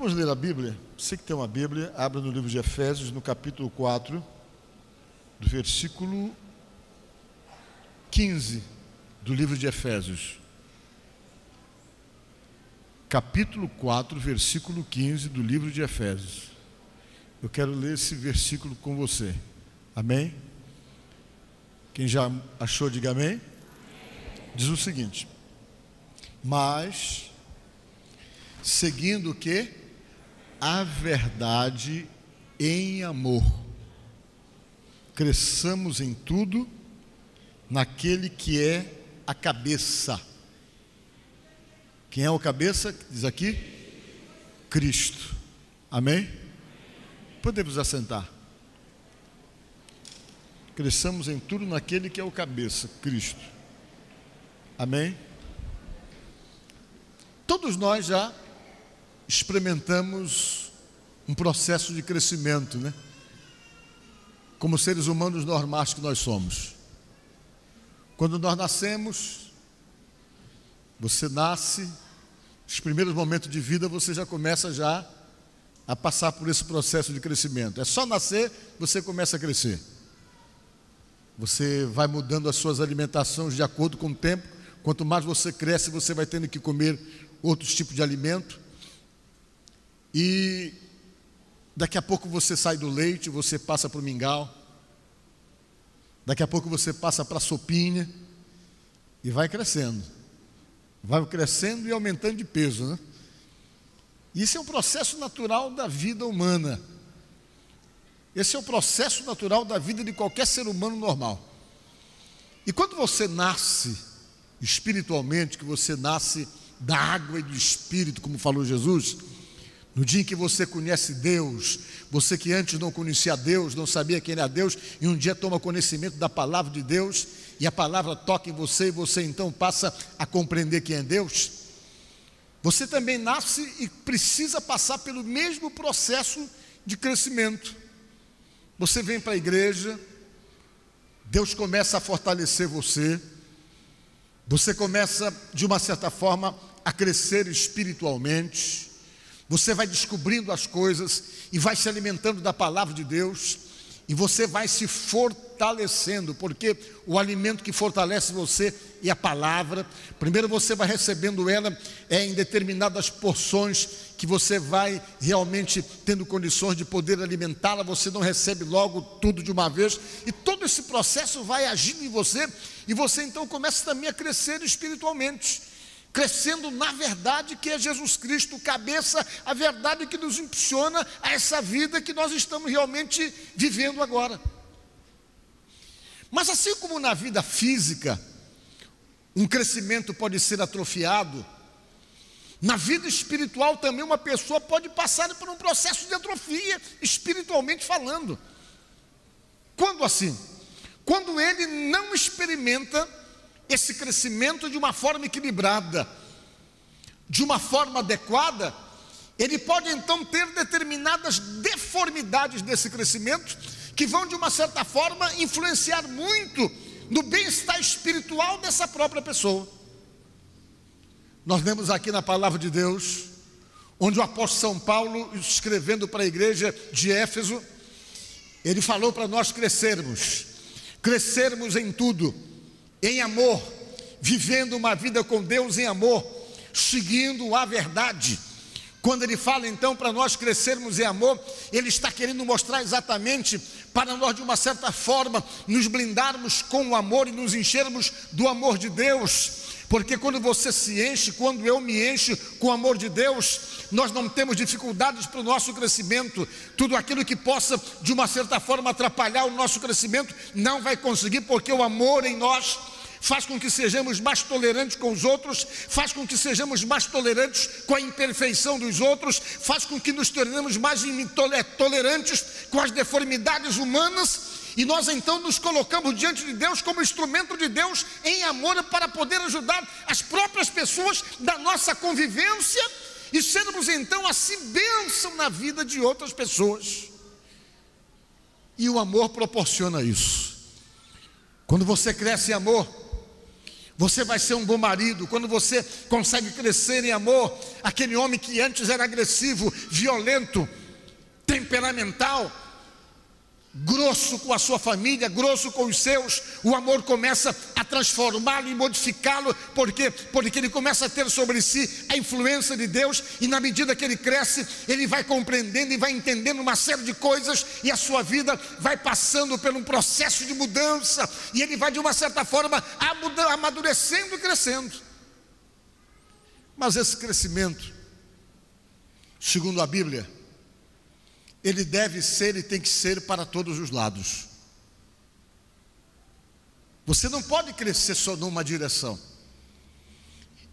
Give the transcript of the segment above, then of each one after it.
Vamos ler a Bíblia? Você que tem uma Bíblia, abra no livro de Efésios, no capítulo 4, do versículo 15 do livro de Efésios. Capítulo 4, versículo 15 do livro de Efésios. Eu quero ler esse versículo com você. Amém? Quem já achou, diga amém. Diz o seguinte: mas, seguindo o quê? A verdade em amor, cresçamos em tudo naquele que é a cabeça. Quem é o cabeça? Diz aqui, Cristo. Amém? Podemos assentar. Cresçamos em tudo naquele que é o cabeça, Cristo. Amém? Todos nós já experimentamos um processo de crescimento, né? Como seres humanos normais que nós somos. Quando nós nascemos, você nasce, os primeiros momentos de vida você já começa já a passar por esse processo de crescimento. É só nascer, você começa a crescer. Você vai mudando as suas alimentações de acordo com o tempo. Quanto mais você cresce, você vai tendo que comer outros tipos de alimento. E daqui a pouco você sai do leite, você passa para o mingau. Daqui a pouco você passa para a sopinha. E vai crescendo. Vai crescendo e aumentando de peso, né? Isso é um processo natural da vida humana. Esse é o processo natural da vida de qualquer ser humano normal. E quando você nasce espiritualmente, que você nasce da água e do Espírito, como falou Jesus, no dia em que você conhece Deus, você que antes não conhecia Deus, não sabia quem era Deus, e um dia toma conhecimento da palavra de Deus, e a palavra toca em você, e você então passa a compreender quem é Deus, você também nasce e precisa passar pelo mesmo processo de crescimento. Você vem para a igreja, Deus começa a fortalecer você, você começa de uma certa forma a crescer espiritualmente, você vai descobrindo as coisas e vai se alimentando da palavra de Deus, e você vai se fortalecendo, porque o alimento que fortalece você é a palavra. Primeiro você vai recebendo ela em determinadas porções, que você vai realmente tendo condições de poder alimentá-la. Você não recebe logo tudo de uma vez, e todo esse processo vai agindo em você, e você então começa também a crescer espiritualmente, crescendo na verdade que é Jesus Cristo, cabeça, a verdade que nos impulsiona a essa vida que nós estamos realmente vivendo agora. Mas assim como na vida física, um crescimento pode ser atrofiado, na vida espiritual também uma pessoa pode passar por um processo de atrofia, espiritualmente falando. Quando assim? Quando ele não experimenta esse crescimento de uma forma equilibrada, de uma forma adequada, ele pode então ter determinadas deformidades desse crescimento, que vão de uma certa forma influenciar muito no bem-estar espiritual dessa própria pessoa. Nós vemos aqui na palavra de Deus, onde o apóstolo São Paulo, escrevendo para a igreja de Éfeso, ele falou para nós crescermos em tudo, em amor, vivendo uma vida com Deus em amor, seguindo a verdade. Quando ele fala então para nós crescermos em amor, ele está querendo mostrar exatamente para nós de uma certa forma nos blindarmos com o amor e nos enchermos do amor de Deus. Porque quando você se enche, quando eu me encho com o amor de Deus, nós não temos dificuldades para o nosso crescimento. Tudo aquilo que possa de uma certa forma atrapalhar o nosso crescimento, não vai conseguir, porque o amor em nós faz com que sejamos mais tolerantes com os outros, faz com que sejamos mais tolerantes com a imperfeição dos outros, faz com que nos tornemos mais tolerantes com as deformidades humanas, e nós então nos colocamos diante de Deus como instrumento de Deus em amor, para poder ajudar as próprias pessoas da nossa convivência, e sermos então assim bênção na vida de outras pessoas. E o amor proporciona isso. Quando você cresce em amor, Você vai ser um bom marido quando você consegue crescer em amor. Aquele homem que antes era agressivo, violento, temperamental, grosso com a sua família, grosso com os seus, o amor começa a transformá-lo e modificá-lo, porque ele começa a ter sobre si a influência de Deus, e na medida que ele cresce, ele vai compreendendo e vai entendendo uma série de coisas, e a sua vida vai passando por um processo de mudança, e ele vai de uma certa forma amadurecendo e crescendo. Mas esse crescimento, segundo a Bíblia, ele deve ser e tem que ser para todos os lados. Você não pode crescer só numa direção.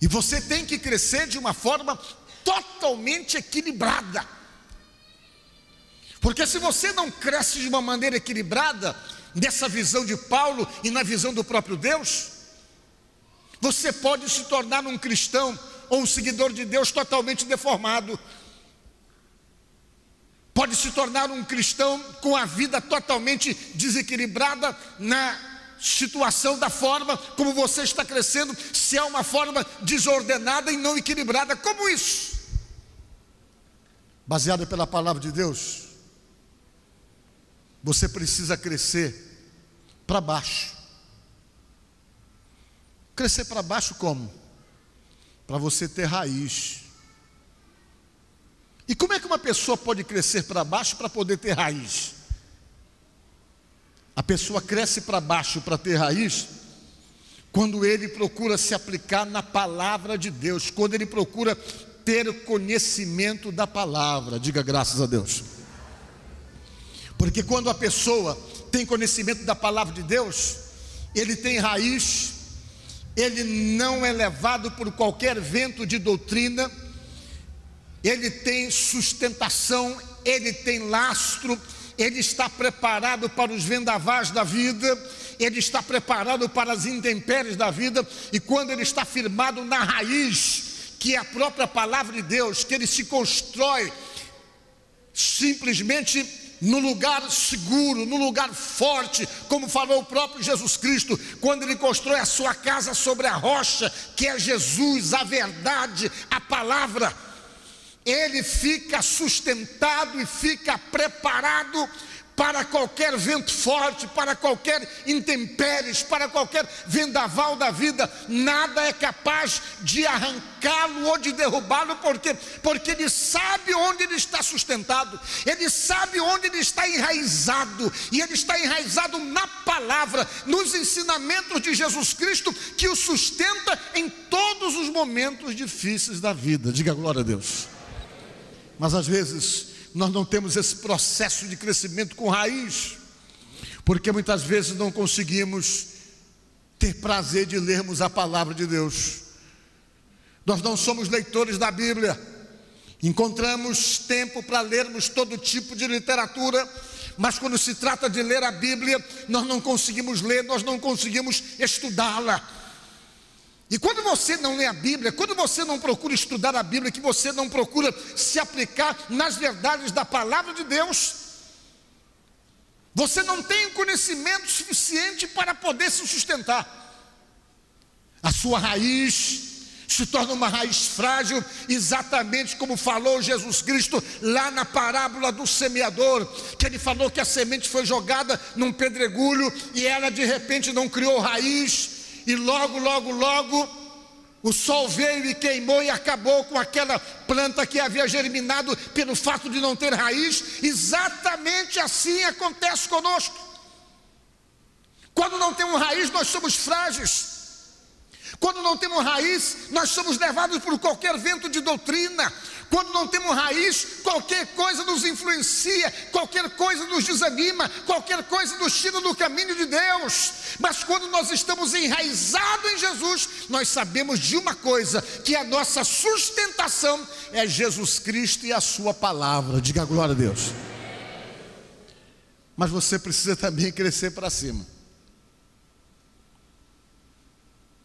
E você tem que crescer de uma forma totalmente equilibrada. Porque se você não cresce de uma maneira equilibrada, nessa visão de Paulo e na visão do próprio Deus, você pode se tornar um cristão ou um seguidor de Deus totalmente deformado. Pode se tornar um cristão com a vida totalmente desequilibrada na situação da forma como você está crescendo, se é uma forma desordenada e não equilibrada. Como isso? Baseado pela palavra de Deus, você precisa crescer para baixo. Crescer para baixo como? Para você ter raiz. E como é que uma pessoa pode crescer para baixo para poder ter raiz? A pessoa cresce para baixo para ter raiz quando ele procura se aplicar na palavra de Deus, quando ele procura ter conhecimento da palavra. Diga graças a Deus. Porque quando a pessoa tem conhecimento da palavra de Deus, ele tem raiz, ele não é levado por qualquer vento de doutrina, ele tem sustentação, ele tem lastro, ele está preparado para os vendavais da vida, ele está preparado para as intempéries da vida, e quando ele está firmado na raiz, que é a própria palavra de Deus, que ele se constrói simplesmente no lugar seguro, no lugar forte, como falou o próprio Jesus Cristo, quando ele constrói a sua casa sobre a rocha, que é Jesus, a verdade, a palavra, ele fica sustentado e fica preparado para qualquer vento forte, para qualquer intempéries, para qualquer vendaval da vida. Nada é capaz de arrancá-lo ou de derrubá-lo, porque ele sabe onde ele está sustentado, ele sabe onde ele está enraizado, e ele está enraizado na palavra, nos ensinamentos de Jesus Cristo, que o sustenta em todos os momentos difíceis da vida. Diga glória a Deus. Mas às vezes nós não temos esse processo de crescimento com raiz, porque muitas vezes não conseguimos ter prazer de lermos a palavra de Deus. Nós não somos leitores da Bíblia, encontramos tempo para lermos todo tipo de literatura, mas quando se trata de ler a Bíblia, nós não conseguimos ler, nós não conseguimos estudá-la. E quando você não lê a Bíblia, quando você não procura estudar a Bíblia, que você não procura se aplicar nas verdades da palavra de Deus, você não tem conhecimento suficiente para poder se sustentar. A sua raiz se torna uma raiz frágil, exatamente como falou Jesus Cristo lá na parábola do semeador, que ele falou que a semente foi jogada num pedregulho e ela de repente não criou raiz. E logo o sol veio e queimou e acabou com aquela planta que havia germinado pelo fato de não ter raiz. Exatamente assim acontece conosco. Quando não temos raiz, nós somos frágeis. Quando não temos raiz, nós somos levados por qualquer vento de doutrina. Quando não temos raiz, qualquer coisa nos influencia, qualquer coisa nos desanima, qualquer coisa nos tira do caminho de Deus. Mas quando nós estamos enraizados em Jesus, nós sabemos de uma coisa, que a nossa sustentação é Jesus Cristo e a sua palavra. Diga glória a Deus. Mas você precisa também crescer para cima.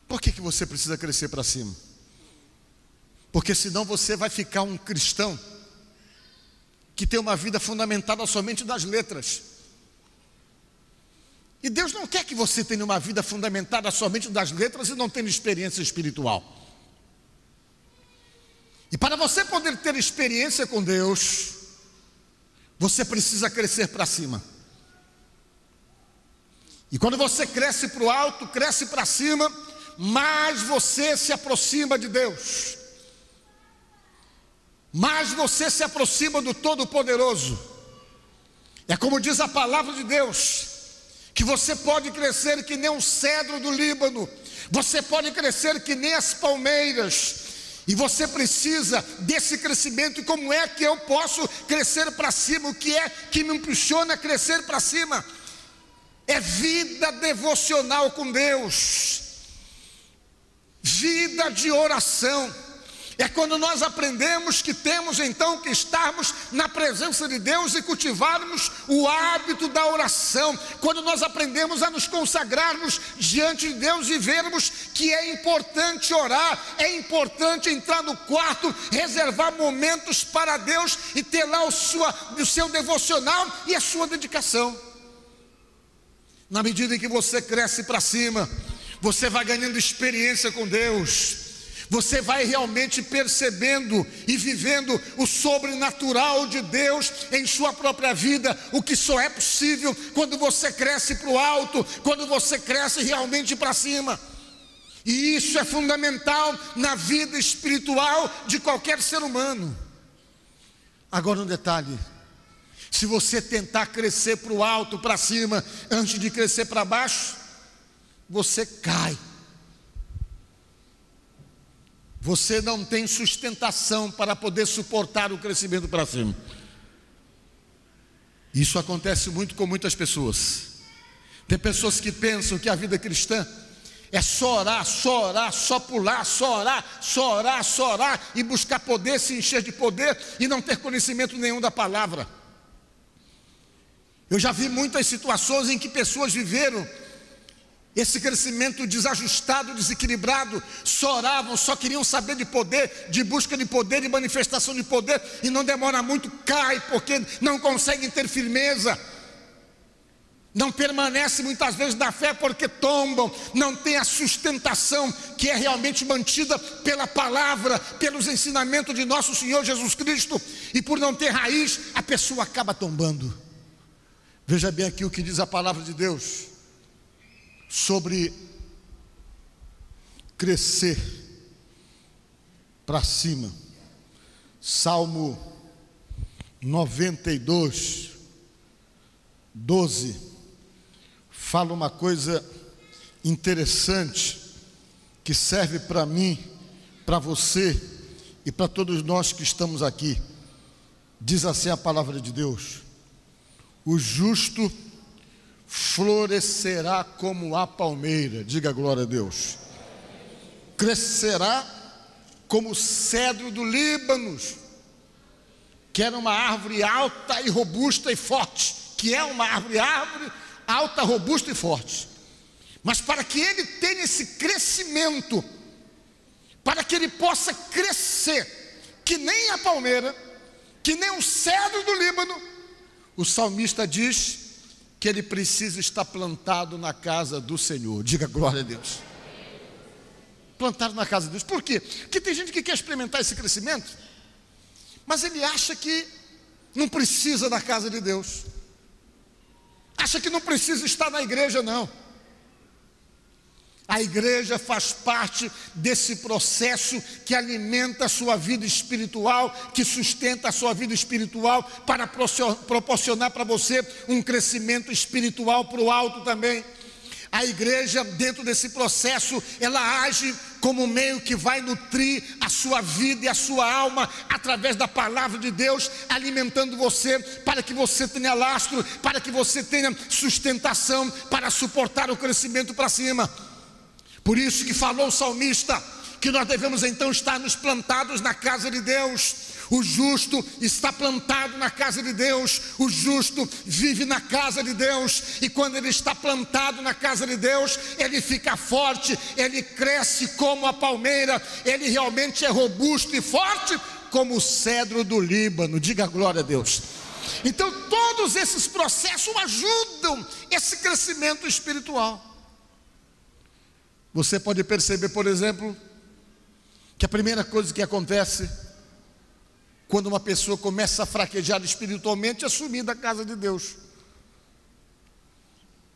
Por que você precisa crescer para cima? Porque senão você vai ficar um cristão que tem uma vida fundamentada somente nas letras. E Deus não quer que você tenha uma vida fundamentada somente das letras e não tenha experiência espiritual. E para você poder ter experiência com Deus, você precisa crescer para cima. E quando você cresce para o alto, cresce para cima, mais você se aproxima de Deus, mais você se aproxima do Todo-Poderoso. É como diz a palavra de Deus, que você pode crescer que nem um cedro do Líbano, você pode crescer que nem as palmeiras, e você precisa desse crescimento. E como é que eu posso crescer para cima? O que é que me impulsiona a crescer para cima? É vida devocional com Deus, vida de oração. É quando nós aprendemos que temos então que estarmos na presença de Deus e cultivarmos o hábito da oração. Quando nós aprendemos a nos consagrarmos diante de Deus e vermos que é importante orar, é importante entrar no quarto, reservar momentos para Deus e ter lá o seu devocional e a sua dedicação. Na medida em que você cresce para cima, você vai ganhando experiência com Deus, você vai realmente percebendo e vivendo o sobrenatural de Deus em sua própria vida, o que só é possível quando você cresce para o alto, quando você cresce realmente para cima. E isso é fundamental na vida espiritual de qualquer ser humano. Agora um detalhe: se você tentar crescer para o alto, para cima, antes de crescer para baixo, você cai. Você não tem sustentação para poder suportar o crescimento para cima. Isso acontece muito com muitas pessoas. Tem pessoas que pensam que a vida cristã é só orar, só pular, só orar e buscar poder, se encher de poder e não ter conhecimento nenhum da palavra. Eu já vi muitas situações em que pessoas viveram esse crescimento desajustado, desequilibrado, só oravam, só queriam saber de poder, de busca de poder, de manifestação de poder, e não demora muito, cai, porque não conseguem ter firmeza, não permanece muitas vezes na fé porque tombam, não tem a sustentação que é realmente mantida pela palavra, pelos ensinamentos de nosso Senhor Jesus Cristo, e por não ter raiz, a pessoa acaba tombando. Veja bem aqui o que diz a palavra de Deus sobre crescer para cima. Salmo 92, 12, fala uma coisa interessante que serve para mim, para você e para todos nós que estamos aqui. Diz assim a palavra de Deus: o justo florescerá como a palmeira. Diga glória a Deus. Crescerá como o cedro do Líbano, que era uma árvore alta e robusta e forte, que é uma árvore alta, robusta e forte. Mas para que ele tenha esse crescimento, para que ele possa crescer que nem a palmeira, que nem o cedro do Líbano, o salmista diz que ele precisa estar plantado na casa do Senhor. Diga glória a Deus. Plantado na casa de Deus. Por quê? Porque tem gente que quer experimentar esse crescimento, mas ele acha que não precisa da casa de Deus, acha que não precisa estar na igreja, não. A igreja faz parte desse processo que alimenta a sua vida espiritual, que sustenta a sua vida espiritual, para proporcionar para você um crescimento espiritual para o alto também. A igreja, dentro desse processo, ela age como um meio que vai nutrir a sua vida e a sua alma através da palavra de Deus, alimentando você para que você tenha lastro, para que você tenha sustentação para suportar o crescimento para cima. Por isso que falou o salmista que nós devemos então estar nos plantados na casa de Deus. O justo está plantado na casa de Deus, o justo vive na casa de Deus, e quando ele está plantado na casa de Deus, ele fica forte, ele cresce como a palmeira, ele realmente é robusto e forte como o cedro do Líbano. Diga glória a Deus. Então todos esses processos ajudam esse crescimento espiritual. Você pode perceber, por exemplo, que a primeira coisa que acontece quando uma pessoa começa a fraquejar espiritualmente é sumir da casa de Deus.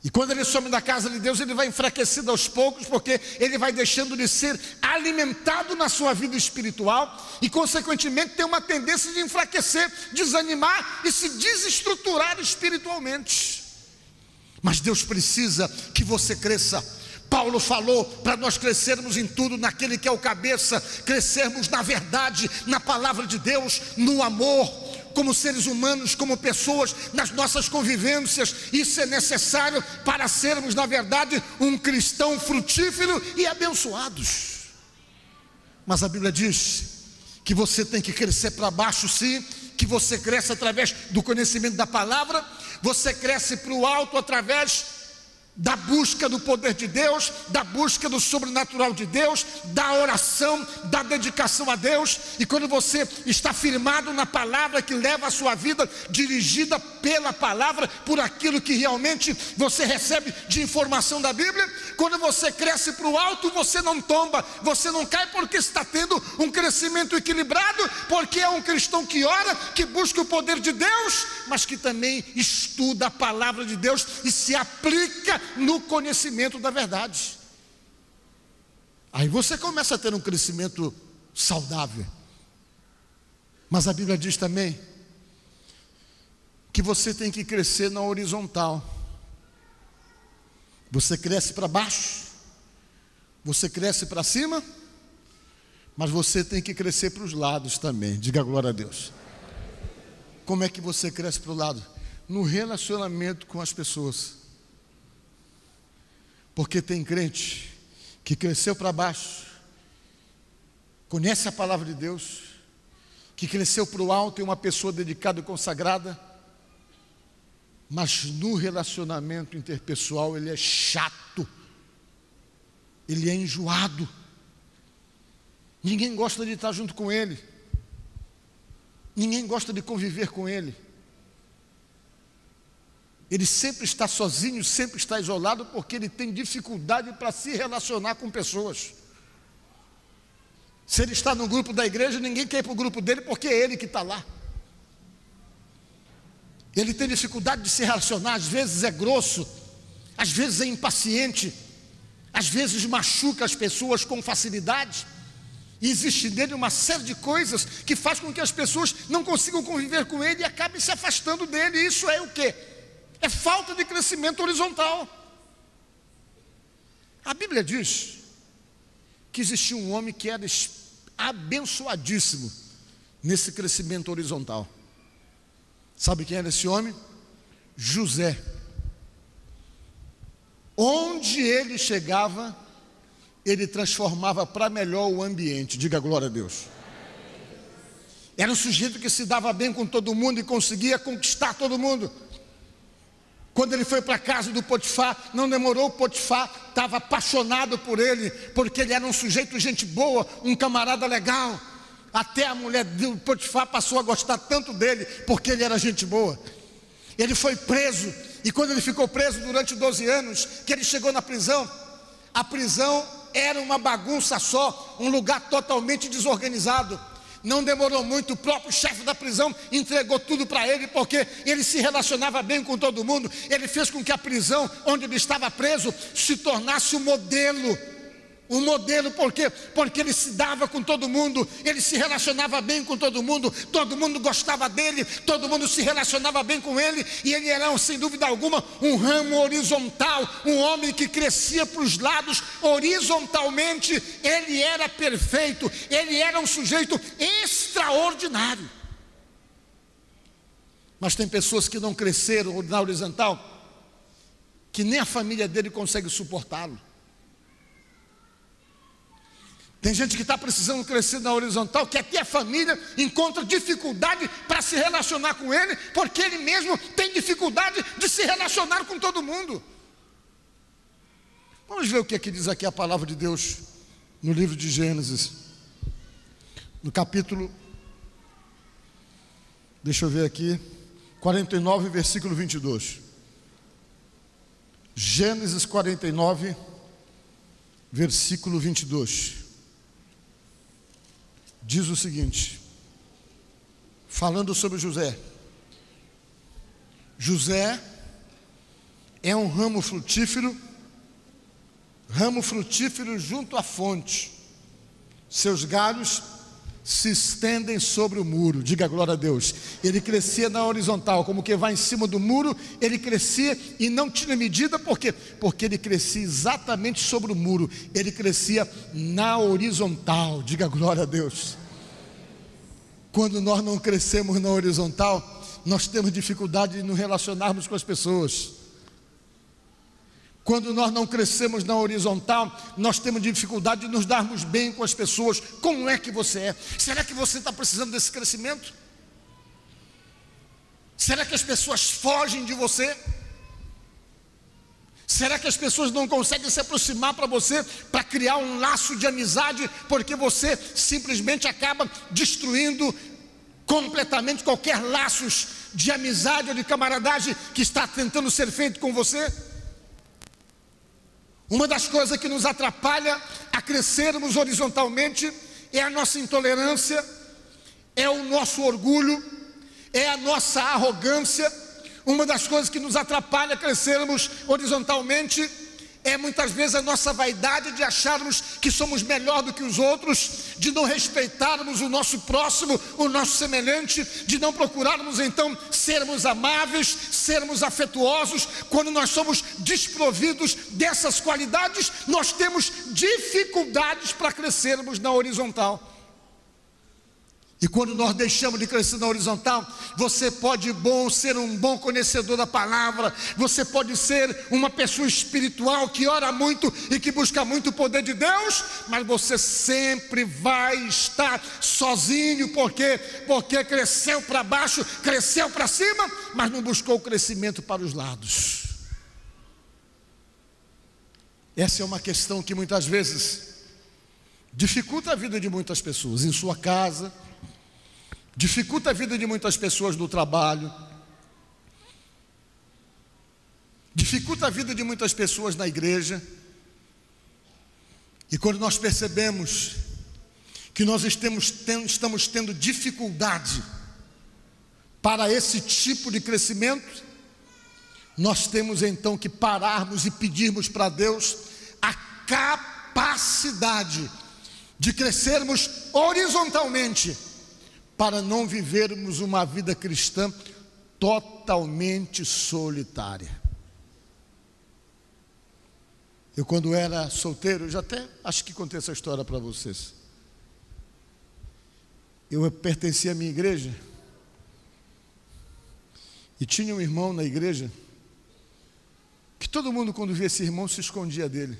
E quando ele some da casa de Deus, ele vai enfraquecido aos poucos, porque ele vai deixando de ser alimentado na sua vida espiritual e consequentemente tem uma tendência de enfraquecer, desanimar e se desestruturar espiritualmente. Mas Deus precisa que você cresça. Paulo falou para nós crescermos em tudo naquele que é o cabeça, crescermos na verdade, na palavra de Deus, no amor, como seres humanos, como pessoas, nas nossas convivências. Isso é necessário para sermos, na verdade, um cristão frutífero e abençoados. Mas a Bíblia diz que você tem que crescer para baixo, sim, que você cresce através do conhecimento da palavra, você cresce para o alto através da busca do poder de Deus, da busca do sobrenatural de Deus, da oração, da dedicação a Deus. E quando você está firmado na palavra que leva a sua vida dirigida pela palavra, por aquilo que realmente você recebe de informação da Bíblia, quando você cresce para o alto, você não tomba, você não cai, porque está tendo um crescimento equilibrado, porque é um cristão que ora, que busca o poder de Deus, mas que também estuda a palavra de Deus e se aplica no conhecimento da verdade. Aí você começa a ter um crescimento saudável. Mas a Bíblia diz também que você tem que crescer na horizontal. Você cresce para baixo, você cresce para cima, mas você tem que crescer para os lados também. Diga glória a Deus. Como é que você cresce para o lado? No relacionamento com as pessoas. Porque tem crente que cresceu para baixo, conhece a palavra de Deus, que cresceu para o alto, é uma pessoa dedicada e consagrada, mas no relacionamento interpessoal ele é chato, ele é enjoado, ninguém gosta de estar junto com ele, ninguém gosta de conviver com ele. Ele sempre está sozinho, sempre está isolado, porque ele tem dificuldade para se relacionar com pessoas. Se ele está no grupo da igreja, ninguém quer ir para o grupo dele, porque é ele que está lá. Ele tem dificuldade de se relacionar, às vezes é grosso, às vezes é impaciente, às vezes machuca as pessoas com facilidade. E existe nele uma série de coisas que faz com que as pessoas não consigam conviver com ele e acabem se afastando dele. Isso é o quê? É falta de crescimento horizontal. A Bíblia diz que existia um homem que era abençoadíssimo nesse crescimento horizontal. Sabe quem era esse homem? José. Onde ele chegava, ele transformava para melhor o ambiente. Diga glória a Deus. Era um sujeito que se dava bem com todo mundo e conseguia conquistar todo mundo. Quando ele foi para a casa do Potifar, não demorou, o Potifar estava apaixonado por ele, porque ele era um sujeito gente boa, um camarada legal. Até a mulher do Potifar passou a gostar tanto dele, porque ele era gente boa. Ele foi preso, e quando ele ficou preso durante 12 anos, que ele chegou na prisão, a prisão era uma bagunça só, um lugar totalmente desorganizado. Não demorou muito, o próprio chefe da prisão entregou tudo para ele, porque ele se relacionava bem com todo mundo. Ele fez com que a prisão onde ele estava preso se tornasse um modelo. Um modelo, por quê? Porque ele se dava com todo mundo, ele se relacionava bem com todo mundo gostava dele, todo mundo se relacionava bem com ele, e ele era, sem dúvida alguma, um ramo horizontal, um homem que crescia para os lados horizontalmente. Ele era perfeito, ele era um sujeito extraordinário. Mas tem pessoas que não cresceram na horizontal, que nem a família dele consegue suportá-lo. Tem gente que está precisando crescer na horizontal, que até a família encontra dificuldade para se relacionar com ele, porque ele mesmo tem dificuldade de se relacionar com todo mundo. Vamos ver o que é que diz aqui a palavra de Deus no livro de Gênesis, no capítulo, deixa eu ver aqui, 49, versículo 22. Gênesis 49, versículo 22. Diz o seguinte, falando sobre José. José é um ramo frutífero junto à fonte. Seus galhos se estendem sobre o muro. Diga glória a Deus. Ele crescia na horizontal, como que vai em cima do muro. Ele crescia e não tinha medida. Por quê? Porque ele crescia exatamente sobre o muro. Ele crescia na horizontal. Diga glória a Deus. Quando nós não crescemos na horizontal, nós temos dificuldade de nos relacionarmos com as pessoas. Quando nós não crescemos na horizontal, nós temos dificuldade de nos darmos bem com as pessoas. Como é que você é? Será que você está precisando desse crescimento? Será que as pessoas fogem de você? Será que as pessoas não conseguem se aproximar para você, para criar um laço de amizade, porque você simplesmente acaba destruindo completamente qualquer laços de amizade ou de camaradagem que está tentando ser feito com você? Uma das coisas que nos atrapalha a crescermos horizontalmente é a nossa intolerância, é o nosso orgulho, é a nossa arrogância. Uma das coisas que nos atrapalha a crescermos horizontalmente é muitas vezes a nossa vaidade de acharmos que somos melhor do que os outros, de não respeitarmos o nosso próximo, o nosso semelhante, de não procurarmos então sermos amáveis, sermos afetuosos. Quando nós somos desprovidos dessas qualidades, nós temos dificuldades para crescermos na horizontal. E quando nós deixamos de crescer na horizontal, você pode ser um bom conhecedor da palavra, você pode ser uma pessoa espiritual que ora muito e que busca muito o poder de Deus, mas você sempre vai estar sozinho, porque cresceu para baixo, cresceu para cima, mas não buscou o crescimento para os lados. Essa é uma questão que muitas vezes dificulta a vida de muitas pessoas em sua casa, dificulta a vida de muitas pessoas no trabalho, dificulta a vida de muitas pessoas na igreja. E quando nós percebemos que nós estamos tendo dificuldade para esse tipo de crescimento, nós temos então que pararmos e pedirmos para Deus a capacidade de crescermos horizontalmente, para não vivermos uma vida cristã totalmente solitária. Eu, quando era solteiro, eu já até acho que contei essa história para vocês. Eu pertencia à minha igreja e tinha um irmão na igreja que todo mundo, quando via esse irmão, se escondia dele.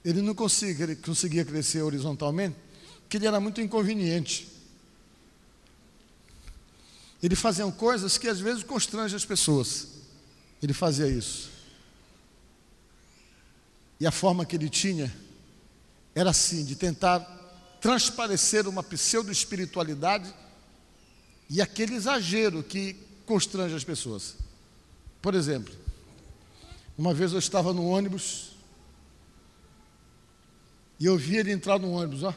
Ele não conseguia crescer horizontalmente, porque ele era muito inconveniente. Ele fazia coisas que às vezes constrangem as pessoas. Ele fazia isso. E a forma que ele tinha era assim, de tentar transparecer uma pseudo-espiritualidade e aquele exagero que constrange as pessoas. Por exemplo, uma vez eu estava no ônibus e eu vi ele entrar no ônibus, ó.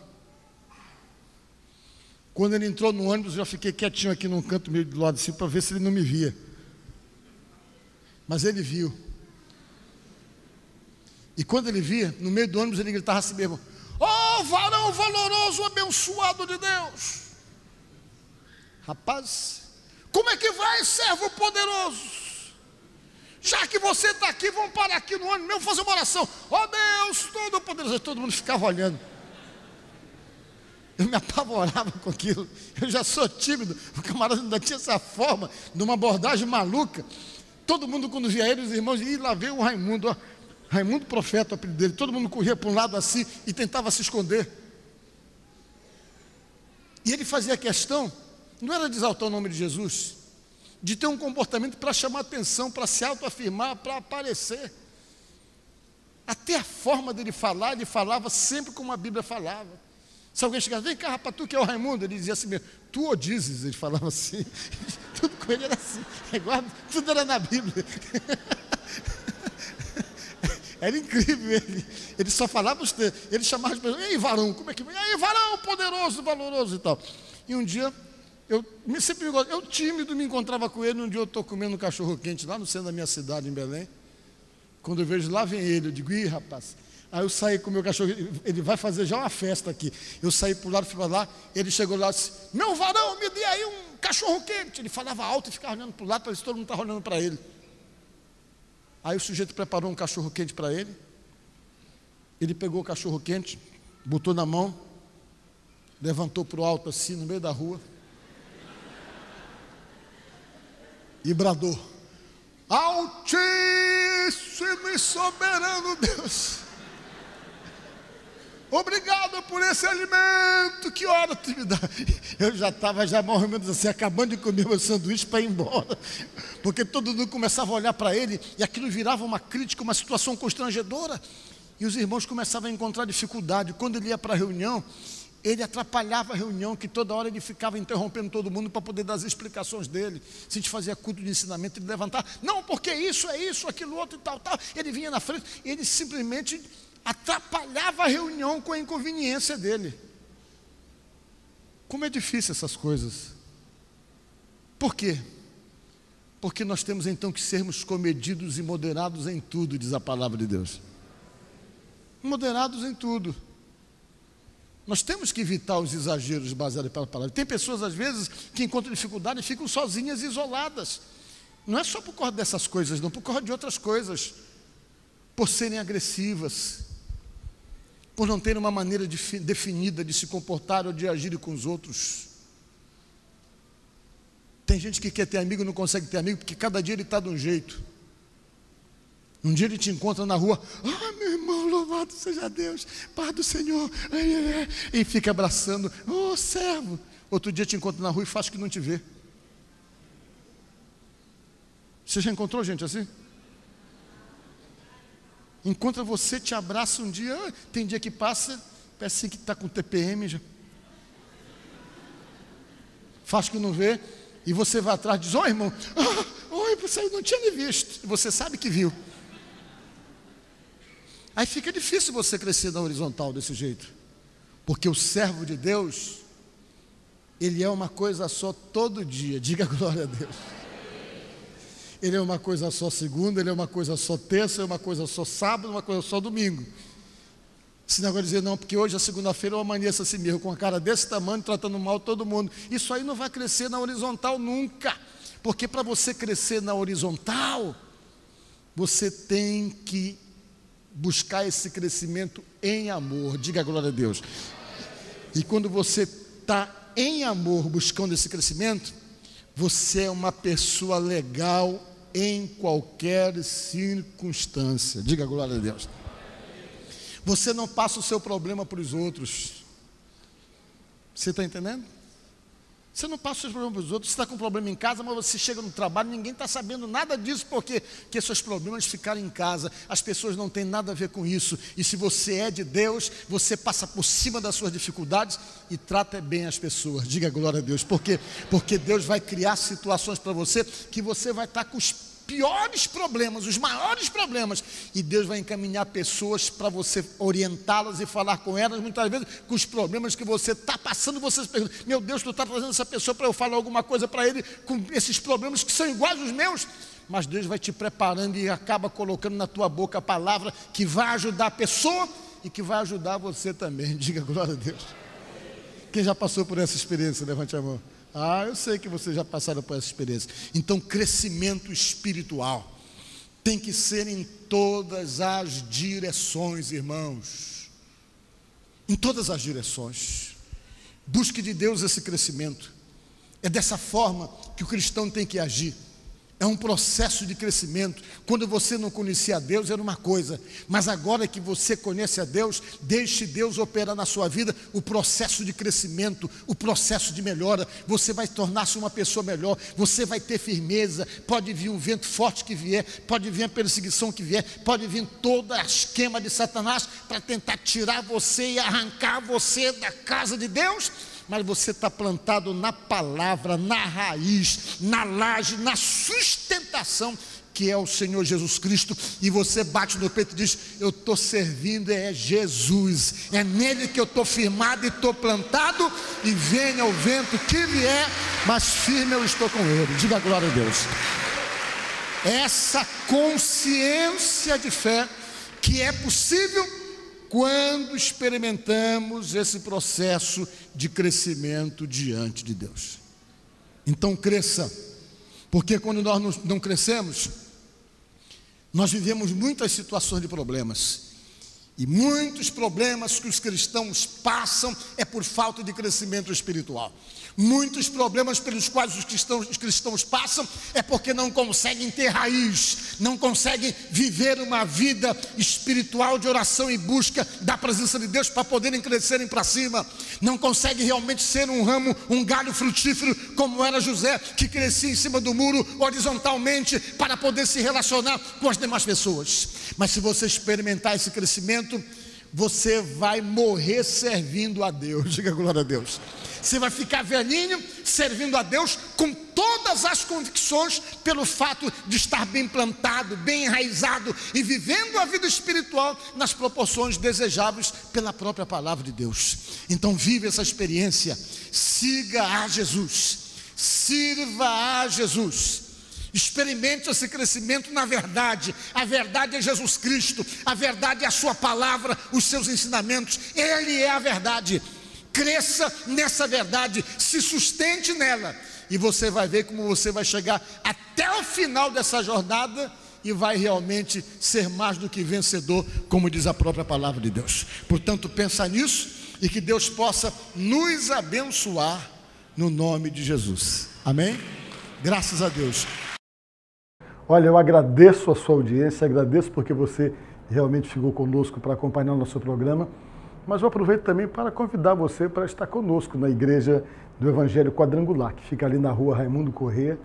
Quando ele entrou no ônibus, eu já fiquei quietinho aqui num canto meio do lado assim, para ver se ele não me via. Mas ele viu. E quando ele via, no meio do ônibus, ele gritava assim mesmo: "Ó, varão valoroso, abençoado de Deus!" Rapaz, como é que vai, servo poderoso? Já que você está aqui, vamos parar aqui no ônibus, vamos fazer uma oração. Ó Deus Todo-Poderoso. Todo mundo ficava olhando. Eu me apavorava com aquilo. Eu já sou tímido. O camarada ainda tinha essa forma de uma abordagem maluca. Todo mundo, quando via ele, os irmãos, e lá veio o Raimundo, ó. Raimundo Profeta, o apelido dele. Todo mundo corria para um lado assim e tentava se esconder. E ele fazia questão, não era de exaltar o nome de Jesus, de ter um comportamento para chamar atenção, para se autoafirmar, para aparecer. Até a forma dele falar, ele falava sempre como a Bíblia falava. Se alguém chegasse, vem cá, rapaz, tu que é o Raimundo, ele dizia assim mesmo, tu o dizes, ele falava assim, tudo com ele era assim, igual, tudo era na Bíblia. Era incrível ele só falava, ele chamava as pessoas, ei varão, como é que, ei varão, poderoso, valoroso e tal. E um dia, eu tímido, me encontrava com ele, um dia eu estou comendo um cachorro quente lá no centro da minha cidade, em Belém, quando eu vejo lá vem ele, eu digo, ih rapaz, aí eu saí com o meu cachorro, ele vai fazer já uma festa aqui, eu saí para o lado, fui para lá, ele chegou lá e disse, meu varão, me dê aí um cachorro quente, ele falava alto e ficava olhando para o lado, para ver se todo mundo estava olhando para ele. Aí o sujeito preparou um cachorro quente para ele, ele pegou o cachorro quente, botou na mão, levantou para o alto assim, no meio da rua, e bradou, Altíssimo e soberano Deus, obrigado por esse alimento, que hora tu me dá? Eu já estava mais ou menos assim, acabando de comer meu sanduíche para ir embora, porque todo mundo começava a olhar para ele, e aquilo virava uma crítica, uma situação constrangedora, e os irmãos começavam a encontrar dificuldade. Quando ele ia para a reunião, ele atrapalhava a reunião, que toda hora ele ficava interrompendo todo mundo para poder dar as explicações dele. Se a gente fazia culto de ensinamento, ele levantava, não, porque isso, é isso, aquilo outro e tal, tal. Ele vinha na frente, ele simplesmente atrapalhava a reunião com a inconveniência dele. Como é difícil essas coisas. Por quê? Porque nós temos então que sermos comedidos e moderados em tudo, diz a palavra de Deus. Moderados em tudo. Nós temos que evitar os exageros baseados pela palavra. Tem pessoas às vezes que encontram dificuldade e ficam sozinhas e isoladas. Não é só por causa dessas coisas, não, por causa de outras coisas. Por serem agressivas, por não terem uma maneira definida de se comportar ou de agir com os outros. Tem gente que quer ter amigo e não consegue ter amigo, porque cada dia ele está de um jeito. Um dia ele te encontra na rua, meu irmão, louvado seja Deus, Pai do Senhor, e fica abraçando, servo. Outro dia te encontra na rua e faz que não te vê. Você já encontrou gente assim? Encontra você, te abraça um dia, tem dia que passa, parece que está com TPM já. Faz que não vê, e você vai atrás e diz, irmão, você não tinha me visto, e você sabe que viu. Aí fica difícil você crescer na horizontal desse jeito, porque o servo de Deus, ele é uma coisa só todo dia, diga glória a Deus. Ele é uma coisa só segunda, ele é uma coisa só terça, é uma coisa só sábado, uma coisa só domingo. Se não agora dizer, não, porque hoje é segunda-feira eu amanheço assim mesmo, com a cara desse tamanho, tratando mal todo mundo. Isso aí não vai crescer na horizontal nunca, porque para você crescer na horizontal, você tem que buscar esse crescimento em amor, diga glória a Deus. E quando você está em amor buscando esse crescimento, você é uma pessoa legal em qualquer circunstância, diga glória a Deus. Você não passa o seu problema para os outros. Você está entendendo? Você não passa os seus problemas para os outros. Você está com um problema em casa, mas você chega no trabalho, ninguém está sabendo nada disso, porque seus problemas ficaram em casa. As pessoas não têm nada a ver com isso. E se você é de Deus, você passa por cima das suas dificuldades e trata bem as pessoas. Diga glória a Deus. Por quê? Porque Deus vai criar situações para você que você vai estar com os piores problemas, os maiores problemas, e Deus vai encaminhar pessoas para você orientá-las e falar com elas, muitas vezes com os problemas que você está passando. Você se pergunta, meu Deus, tu está trazendo essa pessoa para eu falar alguma coisa para ele com esses problemas que são iguais aos meus? Mas Deus vai te preparando e acaba colocando na tua boca a palavra que vai ajudar a pessoa e que vai ajudar você também. Diga glória a Deus. Quem já passou por essa experiência, levante a mão. Eu sei que vocês já passaram por essa experiência. Então, crescimento espiritual tem que ser em todas as direções, irmãos. Em todas as direções. Busque de Deus esse crescimento. É dessa forma que o cristão tem que agir. É é um processo de crescimento. Quando você não conhecia a Deus era uma coisa, mas agora que você conhece a Deus, deixe Deus operar na sua vida o processo de crescimento, o processo de melhora. Você vai tornar-se uma pessoa melhor, você vai ter firmeza. Pode vir um vento forte que vier, pode vir a perseguição que vier, pode vir toda a esquema de Satanás para tentar tirar você e arrancar você da casa de Deus, mas você está plantado na palavra, na raiz, na laje, na sustentação que é o Senhor Jesus Cristo, e você bate no peito e diz: eu estou servindo é Jesus, é nele que eu estou firmado e estou plantado, e venha o vento que vier, mas firme eu estou com ele. Diga glória a Deus. Essa consciência de fé que é possível quando experimentamos esse processo de crescimento diante de Deus. Então cresça, porque quando nós não crescemos, nós vivemos muitas situações de problemas, e muitos problemas que os cristãos passam é por falta de crescimento espiritual. Muitos problemas pelos quais os cristãos passam é porque não conseguem ter raiz, não conseguem viver uma vida espiritual de oração e busca da presença de Deus para poderem crescerem para cima. Não conseguem realmente ser um ramo, um galho frutífero como era José, que crescia em cima do muro horizontalmente para poder se relacionar com as demais pessoas. Mas se você experimentar esse crescimento, você vai morrer servindo a Deus. Diga glória a Deus. Você vai ficar velhinho servindo a Deus com todas as convicções, pelo fato de estar bem plantado, bem enraizado e vivendo a vida espiritual nas proporções desejáveis pela própria palavra de Deus. Então vive essa experiência, siga a Jesus, sirva a Jesus. Experimente esse crescimento na verdade. A verdade é Jesus Cristo, a verdade é a sua palavra, os seus ensinamentos. Ele é a verdade. Cresça nessa verdade, se sustente nela, e você vai ver como você vai chegar até o final dessa jornada e vai realmente ser mais do que vencedor, como diz a própria palavra de Deus. Portanto, pensa nisso, e que Deus possa nos abençoar no nome de Jesus. Amém? Graças a Deus. Olha, eu agradeço a sua audiência, agradeço porque você realmente ficou conosco para acompanhar o nosso programa, mas eu aproveito também para convidar você para estar conosco na Igreja do Evangelho Quadrangular, que fica ali na rua Raimundo Corrêa,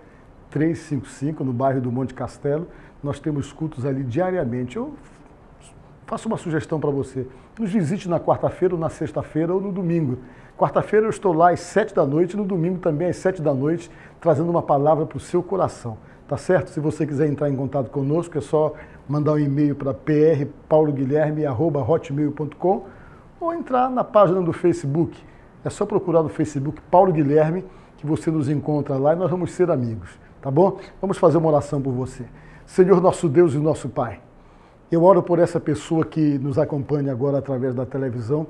355, no bairro do Monte Castelo. Nós temos cultos ali diariamente. Eu faço uma sugestão para você: nos visite na quarta-feira, ou na sexta-feira, ou no domingo. Quarta-feira eu estou lá às 7 da noite, no domingo também às 7 da noite, trazendo uma palavra para o seu coração. Tá certo? Se você quiser entrar em contato conosco, é só mandar um e-mail para prpauloguilherme@hotmail.com ou entrar na página do Facebook. É só procurar no Facebook Paulo Guilherme, que você nos encontra lá e nós vamos ser amigos, tá bom? Vamos fazer uma oração por você. Senhor nosso Deus e nosso Pai, eu oro por essa pessoa que nos acompanha agora através da televisão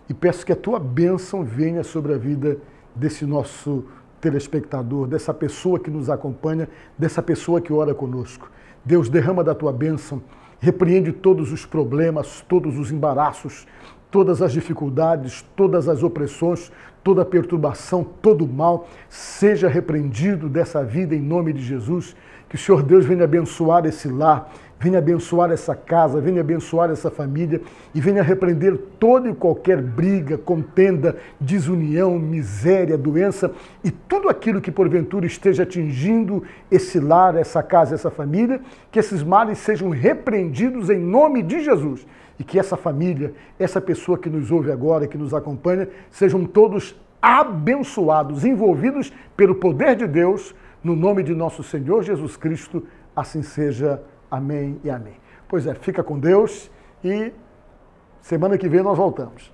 e peço que a tua bênção venha sobre a vida desse nosso telespectador, dessa pessoa que nos acompanha, dessa pessoa que ora conosco. Deus, derrama da tua bênção, repreende todos os problemas, todos os embaraços, todas as dificuldades, todas as opressões, toda a perturbação, todo o mal, seja repreendido dessa vida em nome de Jesus. Que o Senhor Deus venha abençoar esse lar, venha abençoar essa casa, venha abençoar essa família e venha repreender toda e qualquer briga, contenda, desunião, miséria, doença e tudo aquilo que porventura esteja atingindo esse lar, essa casa, essa família, que esses males sejam repreendidos em nome de Jesus e que essa família, essa pessoa que nos ouve agora, que nos acompanha, sejam todos abençoados, envolvidos pelo poder de Deus, no nome de nosso Senhor Jesus Cristo, assim seja. Amém e amém. Pois é, fica com Deus e semana que vem nós voltamos.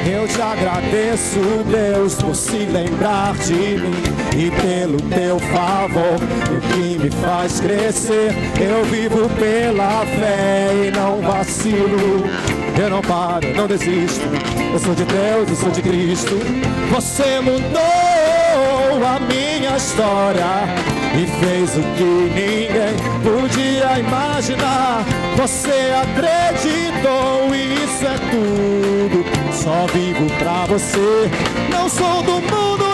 Eu te agradeço, Deus, por se lembrar de mim e pelo teu favor, o que me faz crescer. Eu vivo pela fé e não vacilo. Eu não paro, não desisto. Eu sou de Deus, eu sou de Cristo. Você mudou a minha história e fez o que ninguém podia imaginar. Você acreditou e isso é tudo. Só vivo pra você. Não sou do mundo,